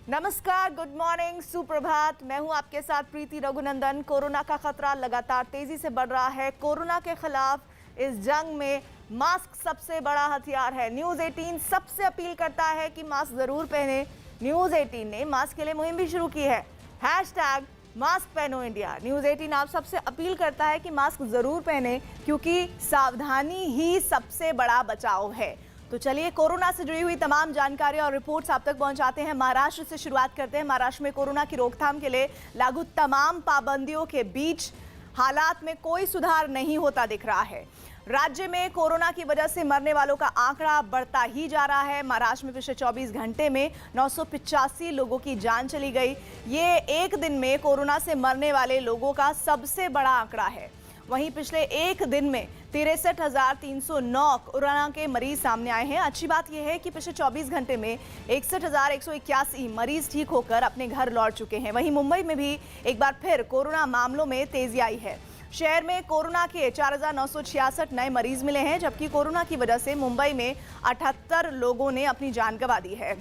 नमस्कार, good morning, सुप्रभात। मैं हूं आपके साथ प्रीति रघुनंदन। कोरोना का खतरा लगातार तेजी से बढ़ रहा है। कोरोना के खिलाफ इस जंग में मास्क सबसे बड़ा हथियार है। न्यूज़ 18 सबसे अपील करता है कि मास्क जरूर पहने। न्यूज़ 18 ने मास्क के लिए मुहिम भी शुरू की है। हैशटैग मास्क पहनो इंडिया। न्यूज़ 18 आप सबसे अपील करता है कि मास्क जरूर पहने, क्योंकि सावधानी ही सबसे बड़ा बचाव है। तो चलिए कोरोना से जुड़ी हुई तमाम जानकारी और रिपोर्ट्स आप तक पहुंचाते हैं। महाराष्ट्र से शुरुआत करते हैं। महाराष्ट्र में कोरोना की रोकथाम के लिए लागू तमाम पाबंदियों के बीच हालात में कोई सुधार नहीं होता दिख रहा है। राज्य में कोरोना की वजह से मरने वालों का आंकड़ा बढ़ता ही जा रहा है। महाराष्ट्र में पिछले 24 घंटे में 985 लोगों की जान चली गई। ये एक दिन में कोरोना से मरने वाले लोगों का सबसे बड़ा आंकड़ा है। वहीं पिछले एक दिन में 63,309 कोरोना के मरीज सामने आए हैं। अच्छी बात यह है कि पिछले 24 घंटे में 61,181 मरीज ठीक होकर अपने घर लौट चुके हैं। वहीं मुंबई में भी एक बार फिर कोरोना मामलों में तेजी आई है। शहर में कोरोना के 4,966 नए मरीज मिले हैं, जबकि कोरोना की वजह से मुंबई में 78 लोगों ने अपनी जान गंवा दी है।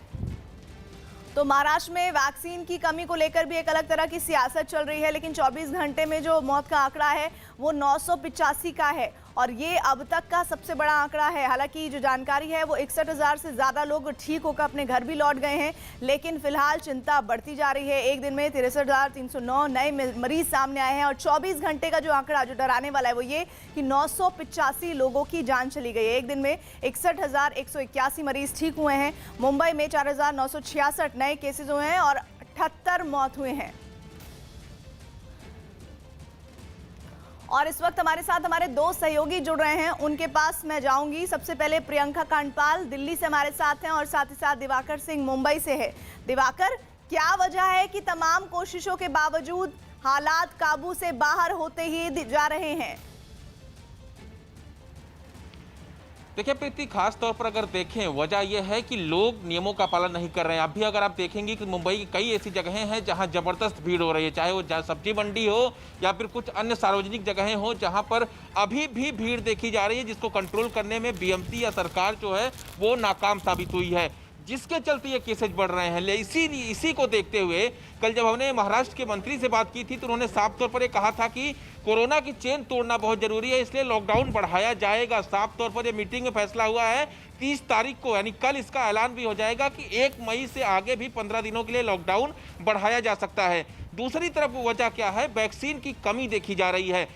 तो महाराष्ट्र में वैक्सीन की कमी को लेकर भी एक अलग तरह की सियासत चल रही है, लेकिन 24 घंटे में जो मौत का आंकड़ा है वो 985 का है और ये अब तक का सबसे बड़ा आंकड़ा है। हालांकि जो जानकारी है वो 61,000 से ज़्यादा लोग ठीक होकर अपने घर भी लौट गए हैं, लेकिन फिलहाल चिंता बढ़ती जा रही है। एक दिन में 63,309 नए मरीज सामने आए हैं और 24 घंटे का जो आंकड़ा जो डराने वाला है वो ये कि 985 लोगों की जान चली गई है। एक दिन में 61,181 मरीज ठीक हुए हैं। मुंबई में 4,966 नए केसेज हुए हैं और 78 मौत हुए हैं। और इस वक्त हमारे साथ हमारे दो सहयोगी जुड़ रहे हैं, उनके पास मैं जाऊंगी। सबसे पहले प्रियंका कांडपाल दिल्ली से हमारे साथ हैं और साथ ही साथ दिवाकर सिंह मुंबई से है। दिवाकर, क्या वजह है कि तमाम कोशिशों के बावजूद हालात काबू से बाहर होते ही जा रहे हैं? देखिए प्रीति, खास तौर पर अगर देखें वजह यह है कि लोग नियमों का पालन नहीं कर रहे हैं। अभी अगर आप देखेंगे कि मुंबई की कई ऐसी जगहें हैं जहां जबरदस्त भीड़ हो रही है, चाहे वो सब्जी मंडी हो या फिर कुछ अन्य सार्वजनिक जगहें हो, जहां पर अभी भी भीड़ देखी जा रही है, जिसको कंट्रोल करने में बीएमसी या सरकार जो है वो नाकाम साबित हुई है, जिसके चलते ये केसेज बढ़ रहे हैं। इसी को देखते हुए कल जब हमने महाराष्ट्र के मंत्री से बात की थी तो उन्होंने साफ तौर पर ये कहा था कि कोरोना की चेन तोड़ना बहुत जरूरी है, इसलिए लॉकडाउन बढ़ाया जाएगा। साफ तौर पर ये मीटिंग में फैसला हुआ है 30 तारीख को, यानी कल इसका ऐलान भी हो जाएगा कि 1 मई से आगे भी 15 दिनों के लिए लॉकडाउन बढ़ाया जा सकता है। दूसरी तरफ वजह क्या है? वैक्सीन की कमी देखी जा रही है।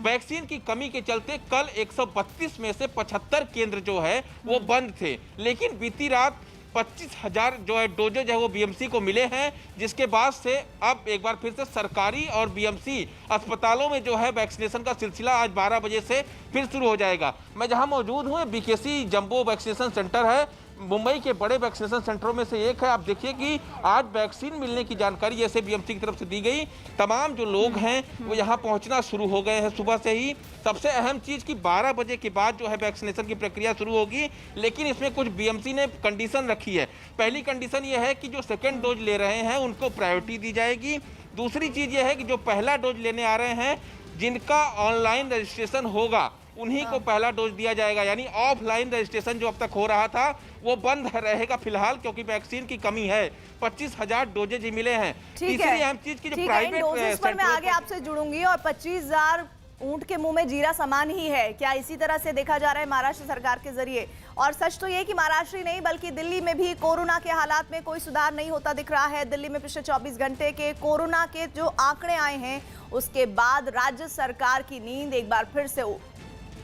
वैक्सीन की कमी के चलते कल 132 में से 75 केंद्र जो है वो बंद थे, लेकिन बीती रात 25,000 जो है डोजेज है वो बीएमसी को मिले हैं, जिसके बाद से अब एक बार फिर से सरकारी और बीएमसी अस्पतालों में जो है वैक्सीनेशन का सिलसिला आज 12 बजे से फिर शुरू हो जाएगा। मैं जहां मौजूद हूं बीकेसी जंबो वैक्सीनेशन सेंटर है, मुंबई के बड़े वैक्सीनेशन सेंटरों में से एक है। आप देखिए कि आज वैक्सीन मिलने की जानकारी जैसे बीएमसी की तरफ से दी गई, तमाम जो लोग हैं वो यहाँ पहुँचना शुरू हो गए हैं सुबह से ही। सबसे अहम चीज़ कि 12 बजे के बाद जो है वैक्सीनेशन की प्रक्रिया शुरू होगी, लेकिन इसमें कुछ बीएमसी ने कंडीशन रखी है। पहली कंडीशन ये है कि जो सेकेंड डोज ले रहे हैं उनको प्रायोरिटी दी जाएगी। दूसरी चीज़ ये है कि जो पहला डोज लेने आ रहे हैं, जिनका ऑनलाइन रजिस्ट्रेशन होगा उन्हीं को पहला डोज दिया जाएगा, यानी ऑफलाइन रजिस्ट्रेशन जो अब तक हो रहा था वो बंद रहेगा फिलहाल, क्योंकि वैक्सीन की कमी है। 25,000 डोजेज ही मिले हैं। तीसरी अहम चीज की जो प्राइवेट डोजेज पर मैं आगे आपसे जुड़ूंगी। और 25,000 ऊंट के मुंह में जीरा समान ही है, क्या इसी तरह से देखा जा रहा है महाराष्ट्र सरकार के जरिए? और सच तो ये कि महाराष्ट्र ही नहीं बल्कि दिल्ली में भी कोरोना के हालात में कोई सुधार नहीं होता दिख रहा है। दिल्ली में पिछले 24 घंटे के कोरोना के जो आंकड़े आए हैं उसके बाद राज्य सरकार की नींद एक बार फिर से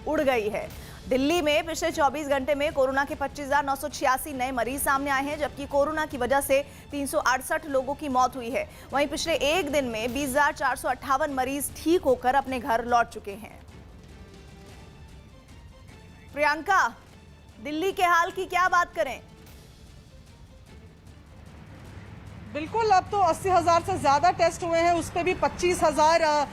उड़ गई है। दिल्ली में पिछले 24 घंटे में कोरोना के 25,986 नए मरीज सामने आए हैं, जबकि कोरोना की वजह से 368 लोगों की मौत हुई है। वहीं पिछले एक दिन में 20,458 मरीज ठीक होकर अपने घर लौट चुके हैं। प्रियंका, दिल्ली के हाल की क्या बात करें? बिल्कुल, अब तो 80,000 से ज्यादा टेस्ट हुए हैं, उस पर भी 25,000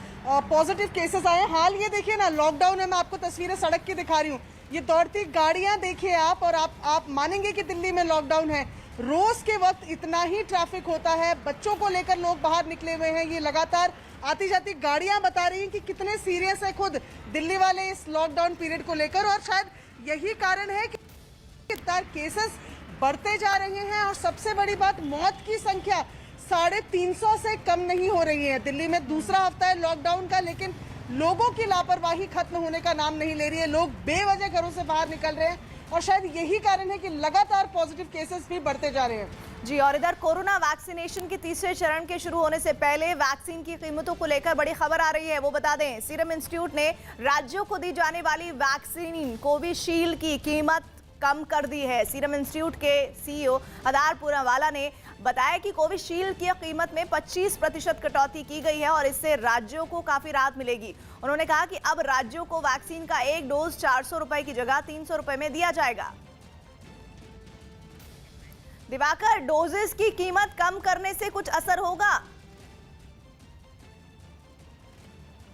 पॉजिटिव केसेस आए हैं। हाल ये देखिए ना, लॉकडाउन है, मैं आपको तस्वीरें सड़क की दिखा रही हूँ, ये दौड़ती गाड़ियां देखिए आप, और आप मानेंगे कि दिल्ली में लॉकडाउन है। रोज के वक्त इतना ही ट्रैफिक होता है, बच्चों को लेकर लोग बाहर निकले हुए हैं। ये लगातार आती जाती गाड़ियां बता रही हैं कि कितने सीरियस है खुद दिल्ली वाले इस लॉकडाउन पीरियड को लेकर, और शायद यही कारण है कि केसेस बढ़ते जा रहे हैं और सबसे बड़ी बात, मौत की संख्या 350 से कम नहीं हो रही है। दिल्ली में दूसरा हफ्ता है लॉकडाउन का, लेकिन लोगों की लापरवाही खत्म होने का नाम नहीं ले रही है। लोग बेवजह घरों से बाहर निकल रहे हैं और शायद यही कारण है कि लगातार पॉजिटिव केसेस भी बढ़ते जा रहे हैं। जी, और इधर कोरोना वैक्सीनेशन के तीसरे चरण के शुरू होने से पहले वैक्सीन की कीमतों को लेकर बड़ी खबर आ रही है। वो बता दें, सीरम इंस्टीट्यूट ने राज्यों को दी जाने वाली वैक्सीन कोविशील्ड की कीमत कम कर दी है। सीरम इंस्टीट्यूट के सीईओ अदार पूनावाला ने बताया कि कोविशील्ड की कीमत में 25% कटौती की गई है और इससे राज्यों को काफी राहत मिलेगी। उन्होंने कहा कि अब राज्यों को वैक्सीन का एक डोज 400 रुपए की जगह 300 रुपए में दिया जाएगा। दिवाकर, डोजेस की कीमत कम करने से कुछ असर होगा?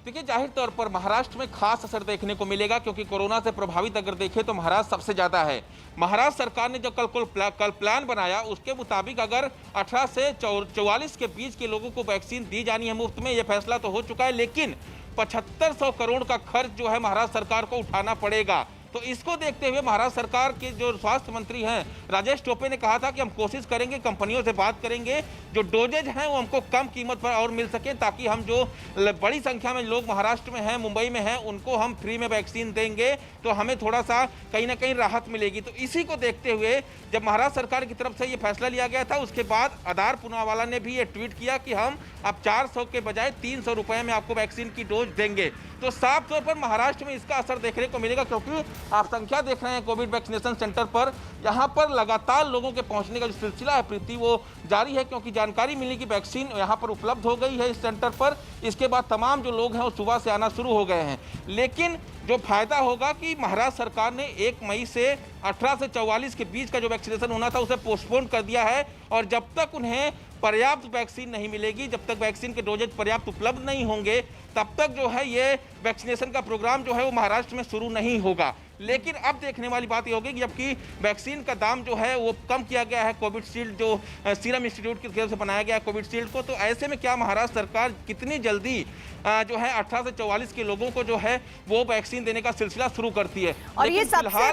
देखिए, जाहिर तौर पर महाराष्ट्र में खास असर देखने को मिलेगा, क्योंकि कोरोना से प्रभावित अगर देखें तो महाराष्ट्र सबसे ज्यादा है। महाराष्ट्र सरकार ने जो कल प्लान बनाया, उसके मुताबिक अगर 18 से 44 के बीच के लोगों को वैक्सीन दी जानी है मुफ्त में, यह फैसला तो हो चुका है, लेकिन 7500 करोड़ का खर्च जो है महाराष्ट्र सरकार को उठाना पड़ेगा। तो इसको देखते हुए महाराष्ट्र सरकार के जो स्वास्थ्य मंत्री हैं राजेश टोपे ने कहा था कि हम कोशिश करेंगे, कंपनियों से बात करेंगे, जो डोजेज हैं वो हमको कम कीमत पर और मिल सके, ताकि हम जो बड़ी संख्या में लोग महाराष्ट्र में हैं, मुंबई में हैं, उनको हम फ्री में वैक्सीन देंगे तो हमें थोड़ा सा कहीं ना कहीं राहत मिलेगी। तो इसी को देखते हुए जब महाराष्ट्र सरकार की तरफ से ये फैसला लिया गया था, उसके बाद अदार पूनावाला ने भी ये ट्वीट किया कि हम अब 400 के बजाय 300 रुपए में आपको वैक्सीन की डोज देंगे। तो साफ तौर पर महाराष्ट्र में इसका असर देखने को मिलेगा, क्योंकि आप संख्या देख रहे हैं कोविड वैक्सीनेशन सेंटर पर, यहाँ पर लगातार लोगों के पहुंचने का जो सिलसिला है प्रीति वो जारी है, क्योंकि जानकारी मिली कि वैक्सीन यहाँ पर उपलब्ध हो गई है इस सेंटर पर। इसके बाद तमाम जो लोग हैं वो सुबह से आना शुरू हो गए हैं। लेकिन जो फायदा होगा कि महाराष्ट्र सरकार ने 1 मई से 18 से 44 के बीच का जो वैक्सीनेशन होना था उसे पोस्टपोन कर दिया है, और जब तक उन्हें पर्याप्त वैक्सीन नहीं मिलेगी, जब तक वैक्सीन के डोजेज पर्याप्त उपलब्ध नहीं होंगे, तब तक जो है ये वैक्सीनेशन का प्रोग्राम जो है वो महाराष्ट्र में शुरू नहीं होगा। लेकिन अब देखने वाली बात ये होगी कि जबकि वैक्सीन का दाम जो है वो कम किया गया है, कोविशील्ड जो सीरम इंस्टीट्यूट की तरफ से बनाया गया है कोविशील्ड को, तो ऐसे में क्या महाराष्ट्र सरकार कितनी जल्दी जो है 18 से 44 के लोगों को जो है वो वैक्सीन देने का सिलसिला शुरू करती है। और ये सबसे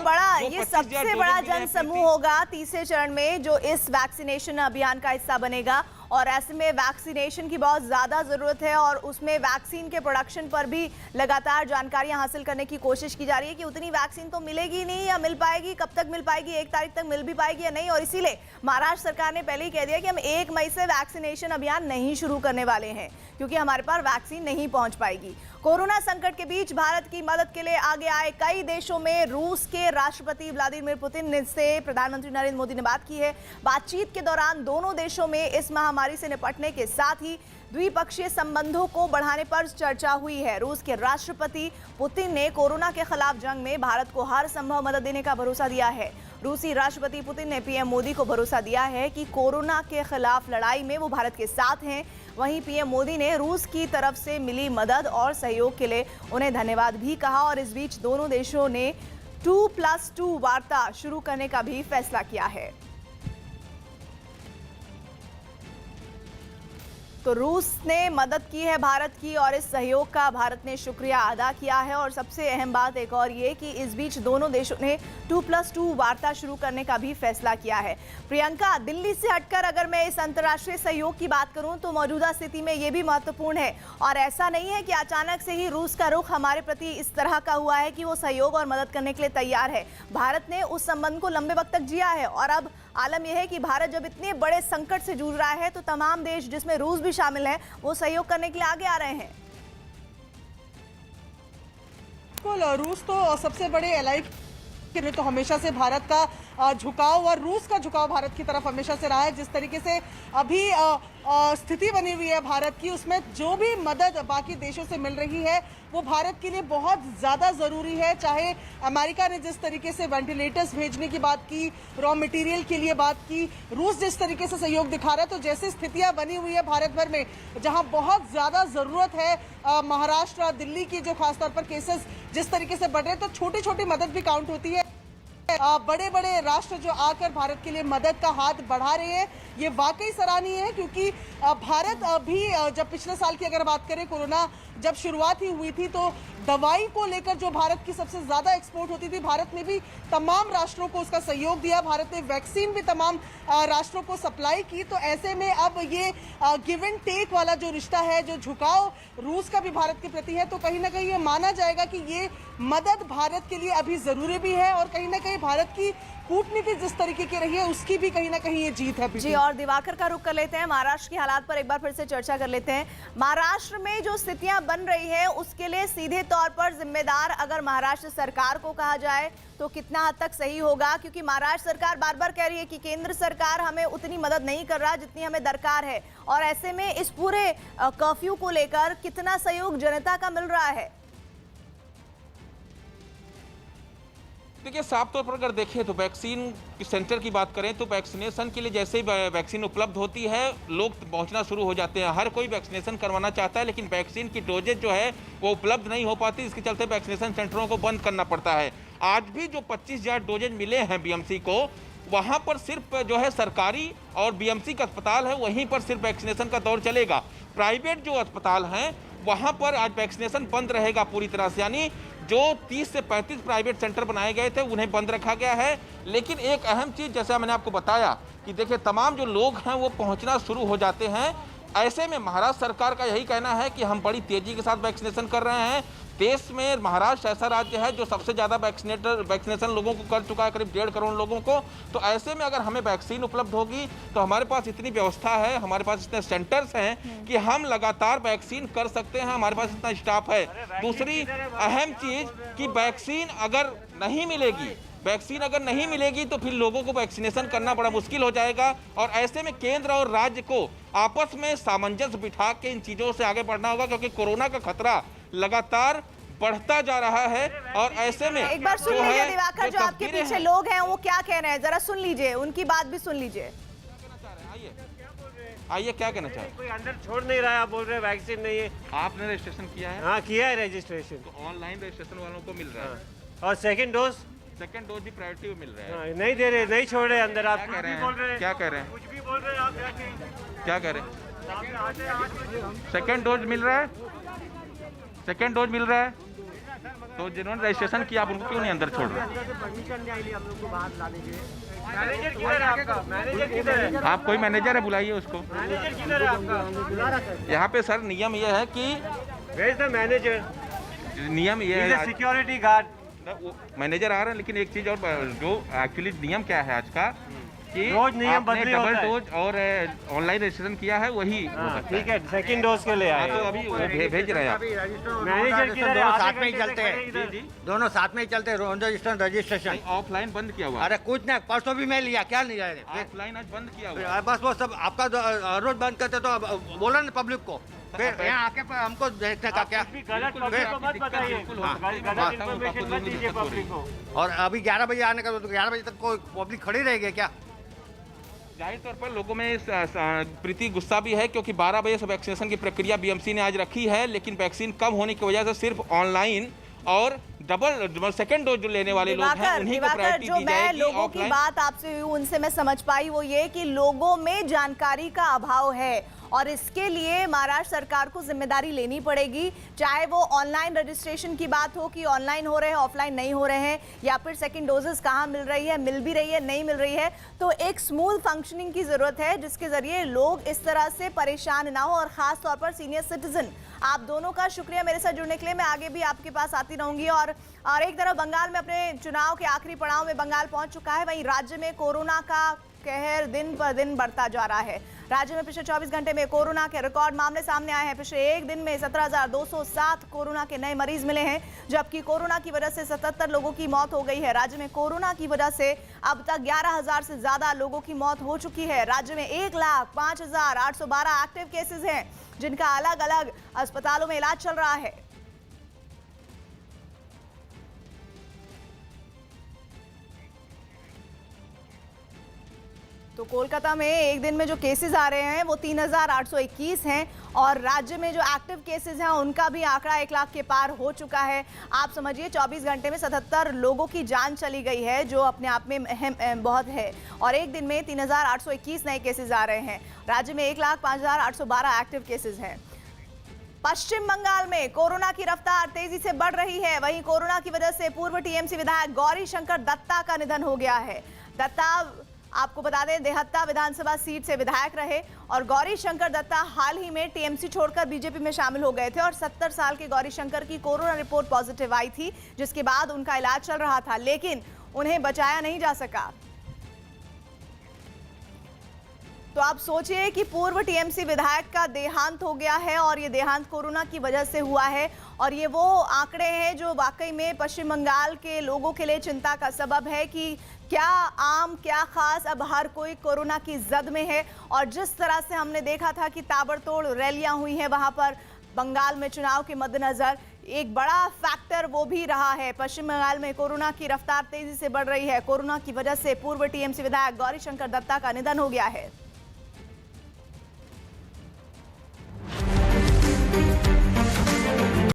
बड़ा जन समूह होगा तीसरे चरण में जो इस वैक्सीनेशन अभियान का हिस्सा बनेगा, और ऐसे में वैक्सीनेशन की बहुत ज़्यादा ज़रूरत है और उसमें वैक्सीन के प्रोडक्शन पर भी लगातार जानकारियां हासिल करने की कोशिश की जा रही है कि उतनी वैक्सीन तो मिलेगी नहीं, या मिल पाएगी, कब तक मिल पाएगी, 1 तारीख तक मिल भी पाएगी या नहीं। और इसीलिए महाराष्ट्र सरकार ने पहले ही कह दिया कि हम 1 मई से वैक्सीनेशन अभियान नहीं शुरू करने वाले हैं, क्योंकि हमारे पास वैक्सीन नहीं पहुंच पाएगी। कोरोना संकट के बीच भारत की मदद के लिए आगे आए कई देशों में रूस के राष्ट्रपति व्लादिमीर पुतिन से प्रधानमंत्री नरेंद्र मोदी ने बात की है। बातचीत के दौरान दोनों देशों में इस महामारी से निपटने के साथ ही द्विपक्षीय संबंधों को बढ़ाने पर चर्चा हुई है। रूस के राष्ट्रपति पुतिन ने कोरोना के खिलाफ जंग में भारत को हर संभव मदद देने का भरोसा दिया है। रूसी राष्ट्रपति पुतिन ने पीएम मोदी को भरोसा दिया है कि कोरोना के खिलाफ लड़ाई में वो भारत के साथ हैं। वहीं पीएम मोदी ने रूस की तरफ से मिली मदद और सहयोग के लिए उन्हें धन्यवाद भी कहा, और इस बीच दोनों देशों ने 2+2 वार्ता शुरू करने का भी फैसला किया है। तो रूस ने मदद की है भारत की, और इस सहयोग का भारत ने शुक्रिया अदा किया है। और सबसे अहम बात एक और ये कि इस बीच दोनों देशों ने 2+2 वार्ता शुरू करने का भी फैसला किया है। प्रियंका, दिल्ली से हटकर अगर मैं इस अंतर्राष्ट्रीय सहयोग की बात करूं तो मौजूदा स्थिति में ये भी महत्वपूर्ण है, और ऐसा नहीं है कि अचानक से ही रूस का रुख हमारे प्रति इस तरह का हुआ है कि वो सहयोग और मदद करने के लिए तैयार है। भारत ने उस संबंध को लंबे वक्त तक जिया है, और अब आलम यह है कि भारत जब इतने बड़े संकट से जूझ रहा है तो तमाम देश, जिसमें रूस भी शामिल है, वो सहयोग करने के लिए आगे आ रहे हैं। रूस तो सबसे बड़े एलाई के तो हमेशा से भारत का झुकाव और रूस का झुकाव भारत की तरफ हमेशा से रहा है। जिस तरीके से अभी स्थिति बनी हुई है भारत की, उसमें जो भी मदद बाकी देशों से मिल रही है वो भारत के लिए बहुत ज़्यादा ज़रूरी है। चाहे अमेरिका ने जिस तरीके से वेंटिलेटर्स भेजने की बात की, रॉ मटेरियल के लिए बात की, रूस जिस तरीके से सहयोग दिखा रहा है, तो जैसे स्थितियां बनी हुई है भारत भर में जहां बहुत ज़्यादा ज़रूरत है महाराष्ट्र, दिल्ली की जो खासतौर पर केसेस जिस तरीके से बढ़ रहे हैं, तो छोटी छोटी मदद भी काउंट होती है। बड़े बड़े राष्ट्र जो आकर भारत के लिए मदद का हाथ बढ़ा रहे हैं, ये वाकई सराहनीय है। क्योंकि भारत भी जब पिछले साल की अगर बात करें, कोरोना जब शुरुआत ही हुई थी, तो दवाई को लेकर जो भारत की सबसे ज्यादा एक्सपोर्ट होती थी, भारत ने भी तमाम राष्ट्रों को उसका सहयोग दिया। भारत ने वैक्सीन भी तमाम राष्ट्रों को सप्लाई की। तो ऐसे में अब ये गिव एंड टेक वाला जो रिश्ता है, जो झुकाव रूस का भी भारत के प्रति है, तो कहीं ना कहीं ये माना जाएगा कि ये मदद भारत के लिए अभी जरूरी भी है। और कहीं ना कहीं भारत की कूटनीति जिस तरीके की रही है, उसकी भी कहीं ना कहीं ये जीत है। जी, और दिवाकर का रुख कर लेते हैं, महाराष्ट्र की हालात पर एक बार फिर से चर्चा कर लेते हैं। महाराष्ट्र में जो स्थितियां बन रही है, उसके लिए सीधे तौर पर जिम्मेदार अगर महाराष्ट्र सरकार को कहा जाए तो कितना हद तक सही होगा? क्योंकि महाराष्ट्र सरकार बार बार कह रही है कि केंद्र सरकार हमें उतनी मदद नहीं कर रहा जितनी हमें दरकार है, और ऐसे में इस पूरे कर्फ्यू को लेकर कितना सहयोग जनता का मिल रहा है? देखिए, साफ तौर पर अगर देखें तो वैक्सीन सेंटर की बात करें तो वैक्सीनेशन के लिए जैसे ही वैक्सीन उपलब्ध होती है, लोग पहुंचना शुरू हो जाते हैं। हर कोई वैक्सीनेशन करवाना चाहता है, लेकिन वैक्सीन की डोजेज जो है वो उपलब्ध नहीं हो पाती। इसके चलते वैक्सीनेशन सेंटरों को बंद करना पड़ता है। आज भी जो 25,000 डोजेज मिले हैं बीएमसी को, वहाँ पर सिर्फ जो है सरकारी और बीएमसी का अस्पताल है, वहीं पर सिर्फ वैक्सीनेशन का दौर चलेगा। प्राइवेट जो अस्पताल हैं वहाँ पर आज वैक्सीनेशन बंद रहेगा पूरी तरह से। यानी जो 30 से 35 प्राइवेट सेंटर बनाए गए थे, उन्हें बंद रखा गया है। लेकिन एक अहम चीज़, जैसा मैंने आपको बताया कि देखिए, तमाम जो लोग हैं वो पहुंचना शुरू हो जाते हैं। ऐसे में महाराष्ट्र सरकार का यही कहना है कि हम बड़ी तेजी के साथ वैक्सीनेशन कर रहे हैं। देश में महाराष्ट्र ऐसा राज्य है जो सबसे ज़्यादा वैक्सीनेशन लोगों को कर चुका है, करीब 1.5 करोड़ लोगों को। तो ऐसे में अगर हमें वैक्सीन उपलब्ध होगी तो हमारे पास इतनी व्यवस्था है, हमारे पास इतने सेंटर्स हैं कि हम लगातार वैक्सीन कर सकते हैं। हमारे पास इतना स्टाफ है। दूसरी अहम चीज़ कि वैक्सीन अगर नहीं मिलेगी तो फिर लोगों को वैक्सीनेशन करना बड़ा मुश्किल हो जाएगा। और ऐसे में केंद्र और राज्य को आपस में सामंजस्य बिठा के इन चीज़ों से आगे बढ़ना होगा, क्योंकि कोरोना का खतरा लगातार बढ़ता जा रहा है। और ऐसे में एक बार सुन लीजिए दिवाकर, जो आपके पीछे लोग हैं वो क्या कह रहे हैं, जरा सुन लीजिए, उनकी बात भी सुन लीजिए। आइए, क्या कहना चाह रहे हैं? कोई अंदर छोड़ नहीं रहा है, आप बोल रहे हैं वैक्सीन नहीं है। आपने रजिस्ट्रेशन किया है? हाँ, किया है रजिस्ट्रेशन। तो ऑनलाइन रजिस्ट्रेशन वालों को मिल रहा है, और सेकंड डोज भी प्रायोरिटी में मिल रहा है। नहीं दे रहे, नहीं छोड़ रहे अंदर। आप क्या कह कुछ रहे भी बोल रहे हैं? हैं, क्या कह रहे हैं? कुछ भी बोल रहे हैं आप जाके। क्या कह रहे हैं? सेकंड डोज मिल रहा है, सेकंड डोज मिल रहा है। तो जिन्होंने रजिस्ट्रेशन किया आप उनको क्यों नहीं अंदर छोड़ रहे? परमिशन नहीं आई हम लोग को बाहर लाने के। मैनेजर किधर है आपका? मैनेजर किधर है? आप कोई मैनेजर है, बुलाइए उसको। मैनेजर किधर है आपका? यहाँ पे सर नियम यह है कि वेयर इज द मैनेजर? नियम ये है, सिक्योरिटी गार्ड। मैनेजर आ रहे हैं। लेकिन एक चीज और, जो एक्चुअली नियम क्या है आज का कि रोज नियम आपने बदली डबल होता है। डोज और ऑनलाइन रजिस्ट्रेशन किया है वही हो सकता ठीक है, सेकंड डोज के लिए हाँ, आए। तो अभी वो भेज रहे हैं आप। मैनेजर किधर है? दोनों आधे साथ में ही घंटे चलते से हैं। खड़े इधर। जी जी, दोनों साथ में ही चलते हैं। रजिस्ट्रेशन ऑफलाइन बंद किया हुआ है। अरे कुछ नहीं, परसों भी मैं लिया, क्या नहीं जाए ऑफलाइन आज बंद किया हुआ है। बस वो सब आपका रोज बंद करते तो बोला ना पब्लिक को, फिर यहाँ आके हमको देखने का क्या। कुछ भी गलत पब्लिक को मत बताइए, बिल्कुल हो हाँ, सकती है। गलत हाँ, इन्फॉर्मेशन मत दीजिए दिक्कत हो रही पब्लिक है। को। और अभी 11 बजे आने का, तो 11 बजे तक कोई पब्लिक खड़ी रहेगी क्या? जाहिर तौर पर लोगों में प्रीति गुस्सा भी है, क्योंकि 12 बजे से वैक्सीनेशन की प्रक्रिया बीएमसी ने आज रखी है। लेकिन वैक्सीन कम होने की वजह से सिर्फ ऑनलाइन और डबल सेकंड डोज जो लेने वाले लोग हैं उन्हीं को प्रायोरिटी जो दी मैं जाएगी। लोगों की बात आपसे हुई उनसे मैं समझ पाई वो ये कि लोगों में जानकारी का अभाव है, और इसके लिए महाराष्ट्र सरकार को जिम्मेदारी लेनी पड़ेगी। चाहे वो ऑनलाइन रजिस्ट्रेशन की बात हो कि ऑनलाइन हो रहे हैं, ऑफलाइन नहीं हो रहे हैं, या फिर सेकंड डोजेस कहाँ मिल रही है, मिल भी रही है, नहीं मिल रही है। तो एक स्मूथ फंक्शनिंग की जरूरत है जिसके जरिए लोग इस तरह से परेशान ना हो। और खास तौर पर सीनियर सिटीजन, आप दोनों का शुक्रिया मेरे साथ जुड़ने के लिए। मैं आगे भी आपके पास आती रहूंगी। और एक तरफ बंगाल में अपने चुनाव के आखिरी पड़ाव में बंगाल पहुंच चुका है, वहीं राज्य में कोरोना का कहर दिन पर दिन बढ़ता जा रहा है। राज्य में पिछले 24 घंटे में कोरोना के रिकॉर्ड मामले सामने आए हैं। पिछले एक दिन में 17,207 कोरोना के नए मरीज मिले हैं, जबकि कोरोना की वजह से 77 लोगों की मौत हो गई है। राज्य में कोरोना की वजह से अब तक 11,000 से ज्यादा लोगों की मौत हो चुकी है। राज्य में 1,05,812 एक्टिव केसेस हैं, जिनका अलग अलग अस्पतालों में इलाज चल रहा है। तो तो कोलकाता में एक दिन में जो केसेस आ रहे हैं वो 3,821 हैं और राज्य में जो एक्टिव केसेस हैं उनका भी आंकड़ा 1 लाख के पार हो चुका है। आप समझिए 24 घंटे में 77 लोगों की जान चली गई है, जो अपने आप में बहुत है। और एक दिन में 3,821 नए केसेस आ रहे हैं। राज्य में 1,05,812 एक्टिव केसेस हैं। पश्चिम बंगाल में कोरोना की रफ्तार तेजी से बढ़ रही है। वहीं कोरोना की वजह से पूर्व टीएमसी विधायक गौरी शंकर दत्ता का निधन हो गया है। दत्ता, आपको बता दें, देहत्ता विधानसभा सीट से विधायक रहे और गौरी शंकर दत्ता हाल ही में टीएमसी छोड़कर बीजेपी में शामिल हो गए थे और 70 साल के गौरी शंकर की कोरोना रिपोर्ट पॉजिटिव आई थी, जिसके बाद उनका इलाज चल रहा था, लेकिन उन्हें बचाया नहीं जा सका। तो आप सोचिए कि पूर्व टीएमसी विधायक का देहांत हो गया है और ये देहांत कोरोना की वजह से हुआ है और ये वो आंकड़े हैं जो वाकई में पश्चिम बंगाल के लोगों के लिए चिंता का सबब है कि क्या आम क्या खास अब हर कोई कोरोना की जद में है। और जिस तरह से हमने देखा था कि ताबड़तोड़ रैलियां हुई हैं वहां पर बंगाल में चुनाव के मद्देनजर, एक बड़ा फैक्टर वो भी रहा है। पश्चिम बंगाल में कोरोना की रफ्तार तेजी से बढ़ रही है। कोरोना की वजह से पूर्व टीएमसी विधायक गौरी शंकर दत्ता का निधन हो गया है।